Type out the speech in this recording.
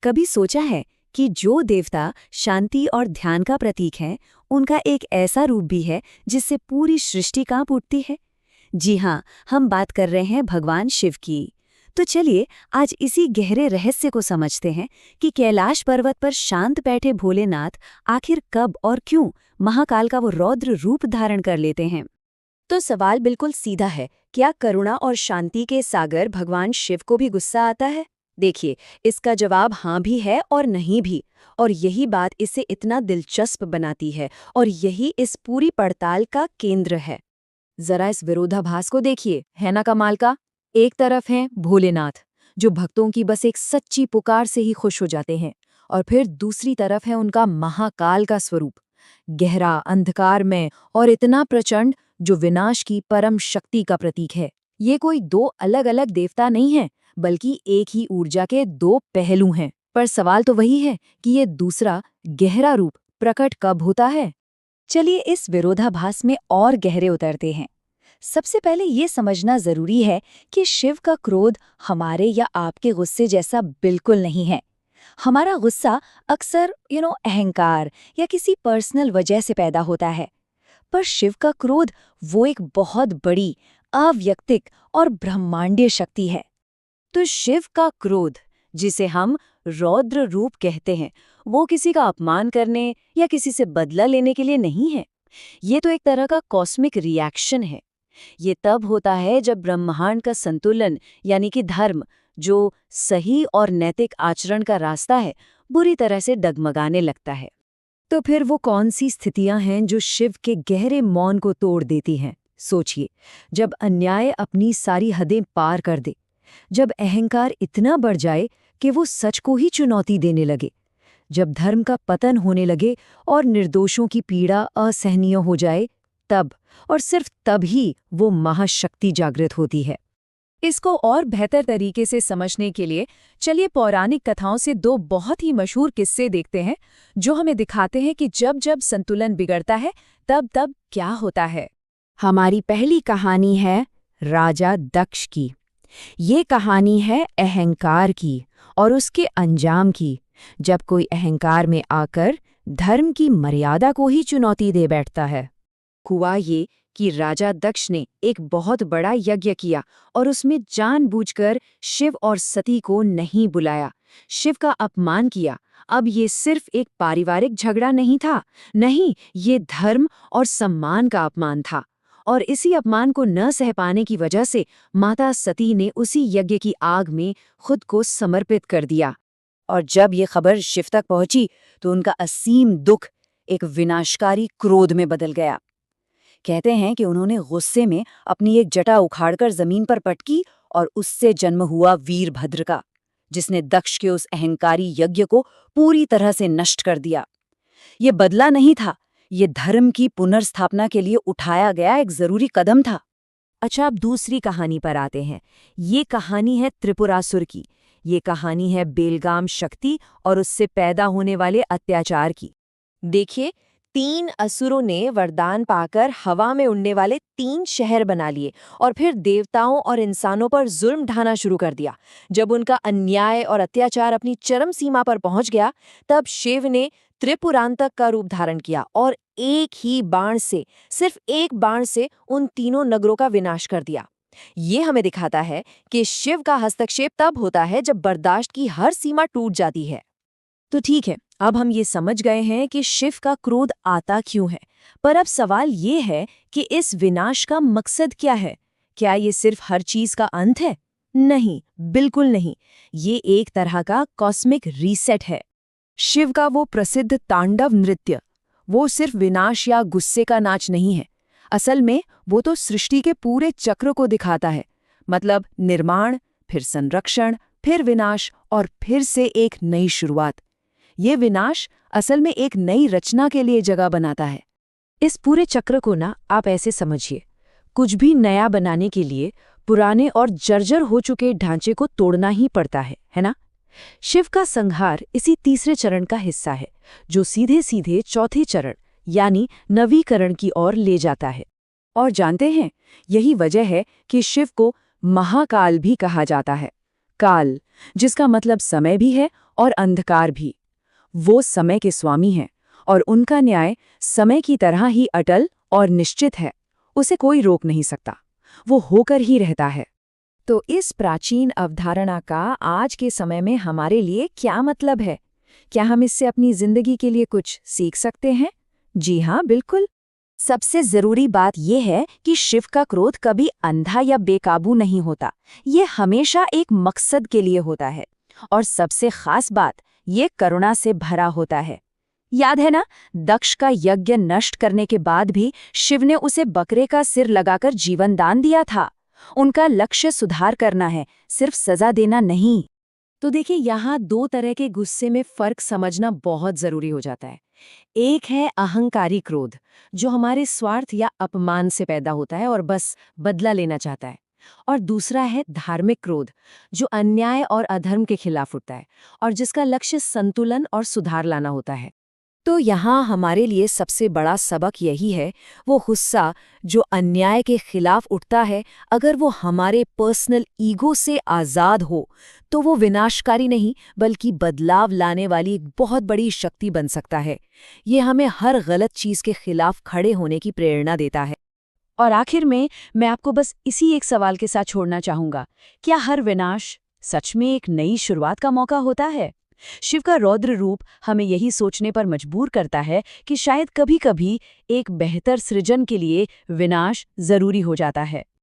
कभी सोचा है कि जो देवता शांति और ध्यान का प्रतीक है, उनका एक ऐसा रूप भी है जिससे पूरी सृष्टि कांप उठती है? जी हाँ, हम बात कर रहे हैं भगवान शिव की। तो चलिए आज इसी गहरे रहस्य को समझते हैं कि कैलाश पर्वत पर शांत बैठे भोलेनाथ आखिर कब और क्यों महाकाल का वो रौद्र रूप धारण कर लेते हैं। तो सवाल बिल्कुल सीधा है, क्या करुणा और शांति के सागर भगवान शिव को भी गुस्सा आता है? देखिए, इसका जवाब हाँ भी है और नहीं भी, और यही बात इसे इतना दिलचस्प बनाती है और यही इस पूरी पड़ताल का केंद्र है। जरा इस विरोधाभास को देखिए, है ना कमाल का। एक तरफ हैं भोलेनाथ, जो भक्तों की बस एक सच्ची पुकार से ही खुश हो जाते हैं, और फिर दूसरी तरफ है उनका महाकाल का स्वरूप, गहरा, अंधकारमय और इतना प्रचंड जो विनाश की परम शक्ति का प्रतीक है। ये कोई दो अलग अलग देवता नहीं हैं, बल्कि एक ही ऊर्जा के दो पहलू हैं। पर सवाल तो वही है कि ये दूसरा गहरा रूप प्रकट कब होता है। चलिए इस विरोधाभास में और गहरे उतरते हैं। सबसे पहले ये समझना जरूरी है कि शिव का क्रोध हमारे या आपके गुस्से जैसा बिल्कुल नहीं है। हमारा गुस्सा अक्सर अहंकार या किसी पर्सनल वजह से पैदा होता है, पर शिव का क्रोध वो एक बहुत बड़ी, अव्यक्तिक और ब्रह्मांडीय शक्ति है। तो शिव का क्रोध, जिसे हम रौद्र रूप कहते हैं, वो किसी का अपमान करने या किसी से बदला लेने के लिए नहीं है। ये तो एक तरह का कॉस्मिक रिएक्शन है। ये तब होता है जब ब्रह्मांड का संतुलन, यानी कि धर्म, जो सही और नैतिक आचरण का रास्ता है, बुरी तरह से डगमगाने लगता है। तो फिर वो कौन सी स्थितियां हैं जो शिव के गहरे मौन को तोड़ देती हैं? सोचिए, जब अन्याय अपनी सारी हदें पार कर दे, जब अहंकार इतना बढ़ जाए कि वो सच को ही चुनौती देने लगे, जब धर्म का पतन होने लगे और निर्दोषों की पीड़ा असहनीय हो जाए, तब और सिर्फ तब ही वो महाशक्ति जागृत होती है। इसको और बेहतर तरीके से समझने के लिए चलिए पौराणिक कथाओं से दो बहुत ही मशहूर किस्से देखते हैं, जो हमें दिखाते हैं कि जब जब संतुलन बिगड़ता है तब तब क्या होता है। हमारी पहली कहानी है राजा दक्ष की। ये कहानी है अहंकार की और उसके अंजाम की, जब कोई अहंकार में आकर धर्म की मर्यादा को ही चुनौती दे बैठता है। हुआ ये कि राजा दक्ष ने एक बहुत बड़ा यज्ञ किया और उसमें जानबूझकर शिव और सती को नहीं बुलाया, शिव का अपमान किया। अब ये सिर्फ एक पारिवारिक झगड़ा नहीं था, नहीं, ये धर्म और सम्मान का अपमान था। और इसी अपमान को न सह पाने की वजह से माता सती ने उसी यज्ञ की आग में खुद को समर्पित कर दिया। और जब ये खबर शिव तक पहुंची तो उनका असीम दुख एक विनाशकारी क्रोध में बदल गया। कहते हैं कि उन्होंने गुस्से में अपनी एक जटा उखाड़कर जमीन पर पटकी और उससे जन्म हुआ वीरभद्र का, जिसने दक्ष के उस अहंकारी यज्ञ को पूरी तरह से नष्ट कर दिया। ये बदला नहीं था, ये धर्म की पुनर्स्थापना के लिए उठाया गया एक जरूरी कदम था। अच्छा, अब दूसरी कहानी पर आते हैं। ये कहानी है त्रिपुरासुर की। ये कहानी है बेलगाम शक्ति और उससे पैदा होने वाले अत्याचार की। देखिए, 3 असुरों ने वरदान पाकर हवा में उड़ने वाले 3 शहर बना लिए और फिर देवताओं और इंसानों पर जुल्म ढाना शुरू कर दिया। जब उनका अन्याय और अत्याचार अपनी चरम सीमा पर पहुंच गया, तब शिव ने त्रिपुरांतक का रूप धारण किया और एक ही बाण से, सिर्फ एक बाण से उन तीनों नगरों का विनाश कर दिया। ये हमें दिखाता है कि शिव का हस्तक्षेप तब होता है जब बर्दाश्त की हर सीमा टूट जाती है। तो ठीक है, अब हम ये समझ गए हैं कि शिव का क्रोध आता क्यों है, पर अब सवाल ये है कि इस विनाश का मकसद क्या है? क्या ये सिर्फ हर चीज का अंत है? नहीं, बिल्कुल नहीं। ये एक तरह का कॉस्मिक रीसेट है। शिव का वो प्रसिद्ध तांडव नृत्य, वो सिर्फ विनाश या गुस्से का नाच नहीं है। असल में वो तो सृष्टि के पूरे चक्र को दिखाता है। मतलब निर्माण, फिर संरक्षण, फिर विनाश और फिर से एक नई शुरुआत। ये विनाश असल में एक नई रचना के लिए जगह बनाता है। इस पूरे चक्र को ना आप ऐसे समझिए, कुछ भी नया बनाने के लिए पुराने और जर्जर हो चुके ढांचे को तोड़ना ही पड़ता है ना? शिव का संहार इसी तीसरे चरण का हिस्सा है, जो सीधे सीधे चौथे चरण यानी नवीकरण की ओर ले जाता है। और जानते हैं, यही वजह है कि शिव को महाकाल भी कहा जाता है। काल, जिसका मतलब समय भी है और अंधकार भी। वो समय के स्वामी हैं और उनका न्याय समय की तरह ही अटल और निश्चित है। उसे कोई रोक नहीं सकता, वो होकर ही रहता है। तो इस प्राचीन अवधारणा का आज के समय में हमारे लिए क्या मतलब है? क्या हम इससे अपनी जिंदगी के लिए कुछ सीख सकते हैं? जी हाँ, बिल्कुल। सबसे जरूरी बात यह है कि शिव का क्रोध कभी अंधा या बेकाबू नहीं होता। ये हमेशा एक मकसद के लिए होता है। और सबसे खास बात, ये करुणा से भरा होता है। याद है ना, दक्ष का यज्ञ नष्ट करने के बाद भी शिव ने उसे बकरे का सिर लगाकर जीवन दान दिया था। उनका लक्ष्य सुधार करना है, सिर्फ सजा देना नहीं। तो देखिए, यहाँ दो तरह के गुस्से में फर्क समझना बहुत जरूरी हो जाता है। एक है अहंकारी क्रोध, जो हमारे स्वार्थ या अपमान से पैदा होता है और बस बदला लेना चाहता है। और दूसरा है धार्मिक क्रोध, जो अन्याय और अधर्म के खिलाफ उठता है और जिसका लक्ष्य संतुलन और सुधार लाना होता है। तो यहाँ हमारे लिए सबसे बड़ा सबक यही है, वो गुस्सा जो अन्याय के खिलाफ उठता है, अगर वो हमारे पर्सनल ईगो से आज़ाद हो तो वो विनाशकारी नहीं बल्कि बदलाव लाने वाली एक बहुत बड़ी शक्ति बन सकता है। ये हमें हर गलत चीज़ के खिलाफ खड़े होने की प्रेरणा देता है। और आखिर में मैं आपको बस इसी एक सवाल के साथ छोड़ना चाहूँगा, क्या हर विनाश सच में एक नई शुरुआत का मौका होता है? शिव का रौद्र रूप हमें यही सोचने पर मजबूर करता है कि शायद कभी-कभी एक बेहतर सृजन के लिए विनाश जरूरी हो जाता है।